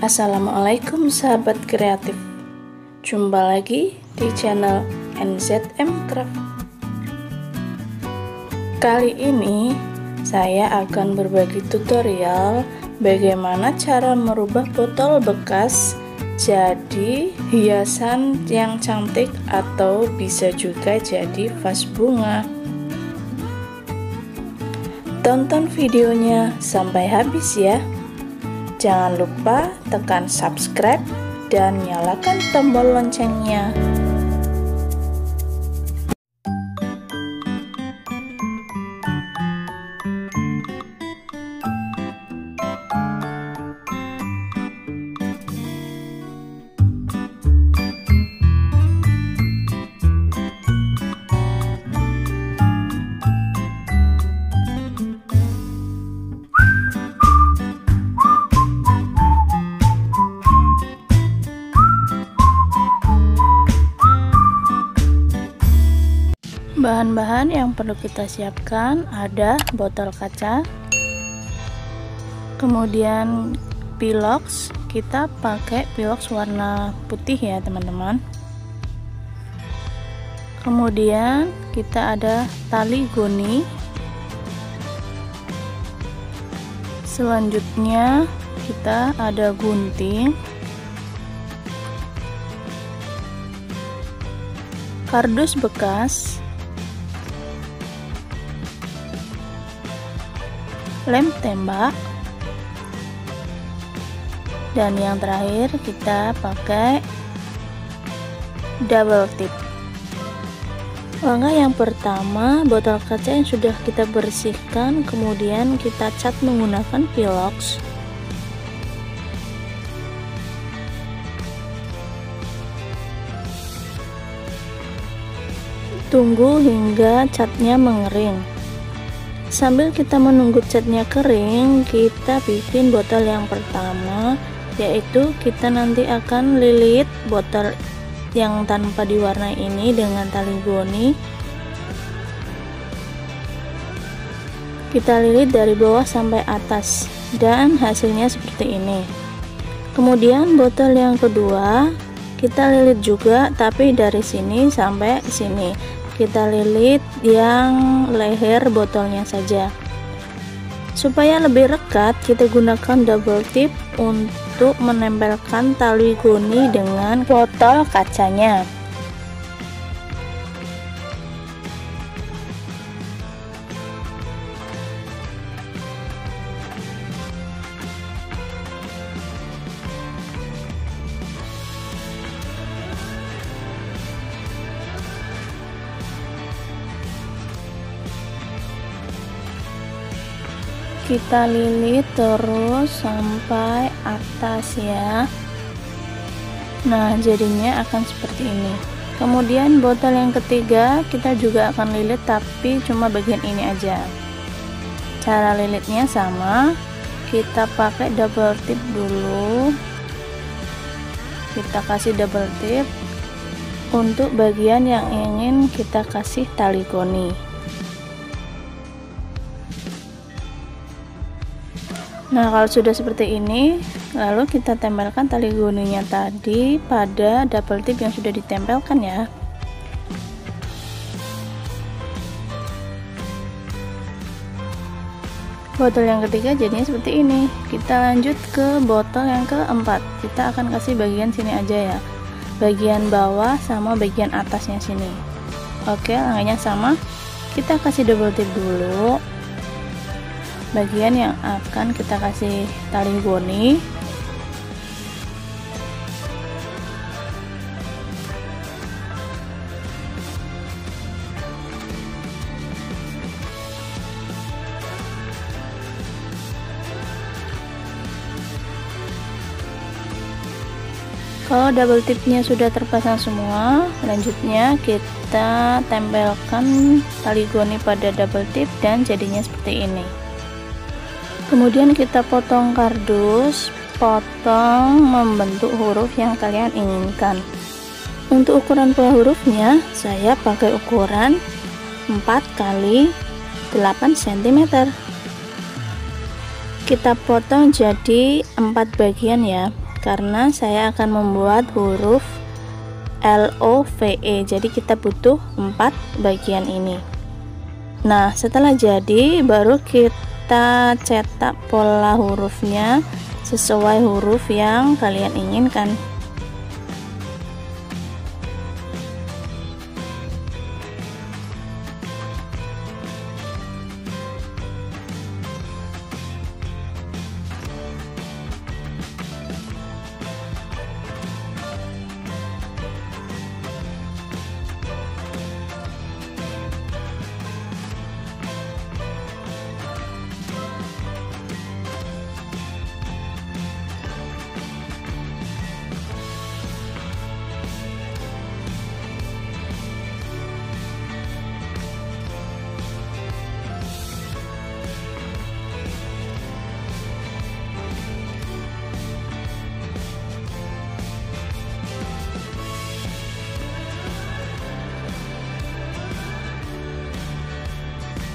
Assalamualaikum sahabat kreatif. Jumpa lagi di channel NZM Craft. Kali ini saya akan berbagi tutorial bagaimana cara merubah botol bekas jadi hiasan yang cantik atau bisa juga jadi vas bunga. Tonton videonya sampai habis ya. Jangan lupa tekan subscribe dan nyalakan tombol loncengnya. Bahan-bahan yang perlu kita siapkan ada botol kaca, kemudian pilox. Kita pakai pilox warna putih ya teman-teman. Kemudian kita ada tali goni. Selanjutnya kita ada gunting, kardus bekas, lem tembak, dan yang terakhir kita pakai double tip. Langkah yang pertama, botol kaca yang sudah kita bersihkan kemudian kita cat menggunakan pilox. Tunggu hingga catnya mengering. Sambil kita menunggu catnya kering, kita bikin botol yang pertama, yaitu kita nanti akan lilit botol yang tanpa diwarnai ini dengan tali goni. Kita lilit dari bawah sampai atas dan hasilnya seperti ini. Kemudian botol yang kedua kita lilit juga, tapi dari sini sampai sini. Kita lilit yang leher botolnya saja. Supaya lebih rekat, kita gunakan double tip untuk menempelkan tali goni dengan botol kacanya. Kita lilit terus sampai atas ya. Nah, jadinya akan seperti ini. Kemudian botol yang ketiga kita juga akan lilit, tapi cuma bagian ini aja. Cara lilitnya sama, kita pakai double tip dulu. Kita kasih double tip untuk bagian yang ingin kita kasih tali goni. Nah, kalau sudah seperti ini, lalu kita tempelkan tali goninya tadi pada double tip yang sudah ditempelkan ya. Botol yang ketiga jadinya seperti ini. Kita lanjut ke botol yang keempat. Kita akan kasih bagian sini aja ya, bagian bawah sama bagian atasnya sini. Oke, langkahnya sama. Kita kasih double tip dulu bagian yang akan kita kasih tali goni. Kalau double tipnya sudah terpasang semua, selanjutnya kita tempelkan tali goni pada double tip dan jadinya seperti ini. Kemudian kita potong kardus, potong membentuk huruf yang kalian inginkan. Untuk ukuran pola hurufnya, saya pakai ukuran 4 x 8 cm. Kita potong jadi 4 bagian ya. karena saya akan membuat huruf LOVE, jadi kita butuh 4 bagian ini. Nah, setelah jadi baru kita cetak pola hurufnya sesuai huruf yang kalian inginkan.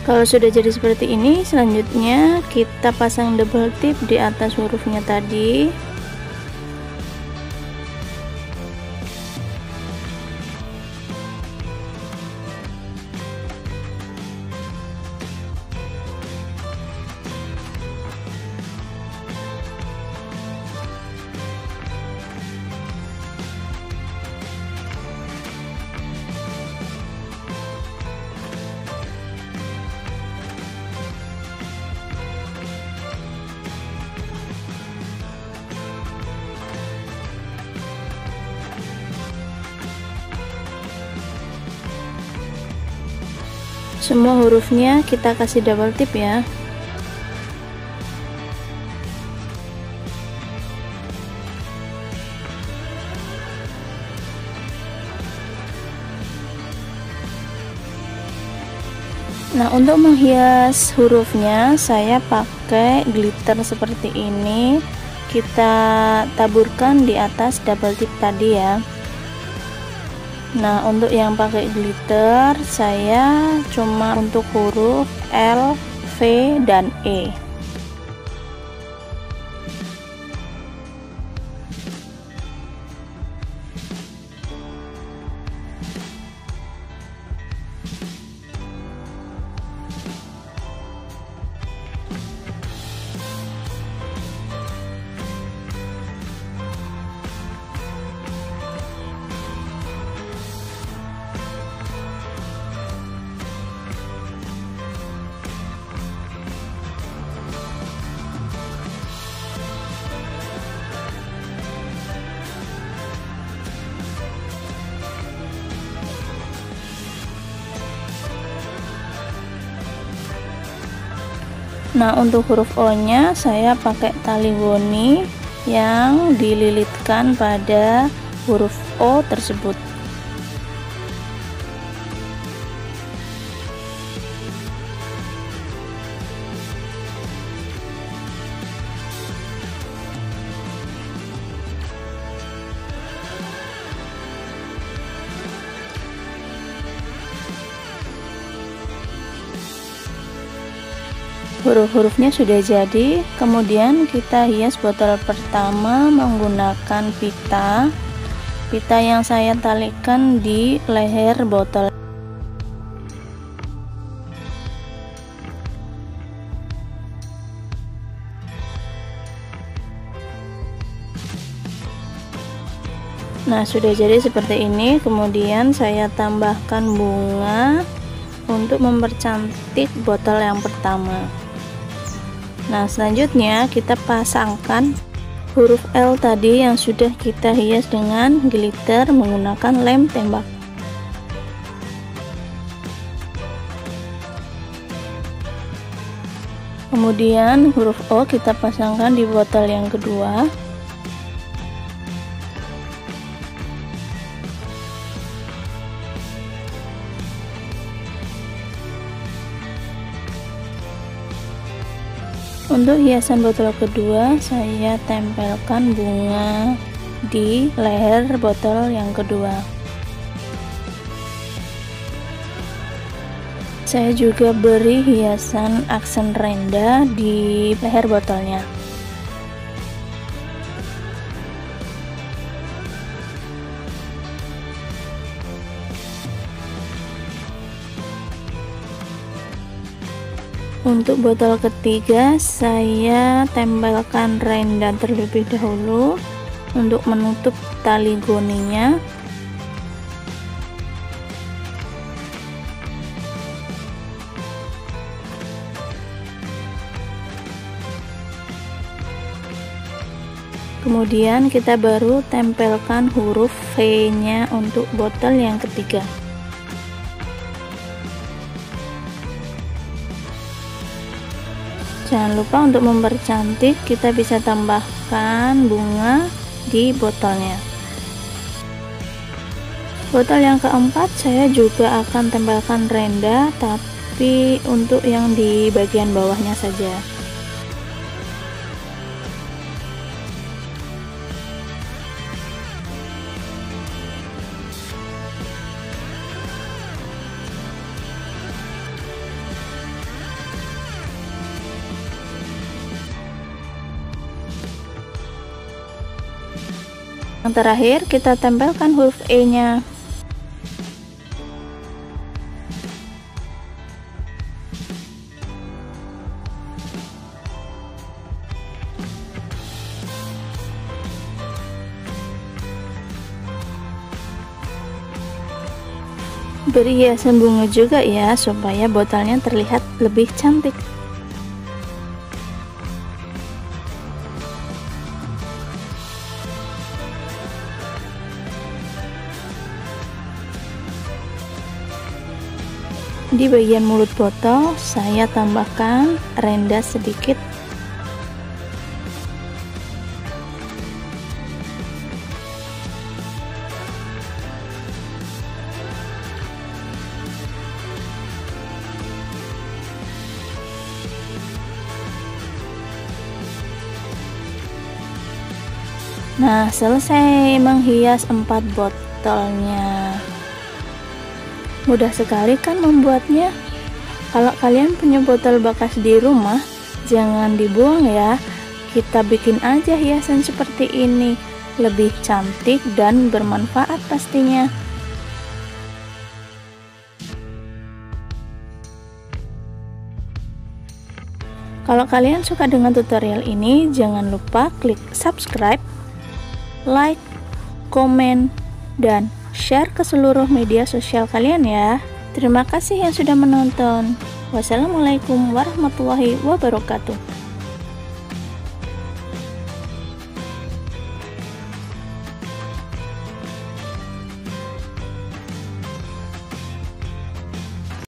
Kalau sudah jadi seperti ini, selanjutnya kita pasang double tip di atas hurufnya tadi. Semua hurufnya kita kasih double tip ya. Nah, untuk menghias hurufnya saya pakai glitter seperti ini. Kita taburkan di atas double tip tadi ya. Nah, untuk yang pakai glitter saya cuma untuk huruf L, V, dan E. Nah, untuk huruf O nya saya pakai tali goni yang dililitkan pada huruf O tersebut. Huruf-hurufnya sudah jadi, kemudian kita hias botol pertama menggunakan pita yang saya talikan di leher botol. Nah, sudah jadi seperti ini. Kemudian saya tambahkan bunga untuk mempercantik botol yang pertama. Nah, selanjutnya kita pasangkan huruf L tadi yang sudah kita hias dengan glitter menggunakan lem tembak. Kemudian huruf O kita pasangkan di botol yang kedua. Untuk hiasan botol kedua, saya tempelkan bunga di leher botol yang kedua. Saya juga beri hiasan aksen renda di leher botolnya. Untuk botol ketiga saya tempelkan renda terlebih dahulu untuk menutup tali goninya. Kemudian kita baru tempelkan huruf V nya untuk botol yang ketiga. Jangan lupa untuk mempercantik, kita bisa tambahkan bunga di botolnya. Botol yang keempat saya juga akan tempelkan renda, tapi untuk yang di bagian bawahnya saja. Yang terakhir kita tempelkan huruf E nya. Beri hiasan bunga juga ya, supaya botolnya terlihat lebih cantik. Di bagian mulut botol saya tambahkan renda sedikit. Nah, selesai menghias 4 botolnya. Mudah sekali kan membuatnya. Kalau kalian punya botol bekas di rumah, jangan dibuang ya. Kita bikin aja hiasan seperti ini, lebih cantik dan bermanfaat pastinya. Kalau kalian suka dengan tutorial ini, jangan lupa klik subscribe, like, komen, dan share ke seluruh media sosial kalian ya. Terima kasih yang sudah menonton. Wassalamualaikum warahmatullahi wabarakatuh.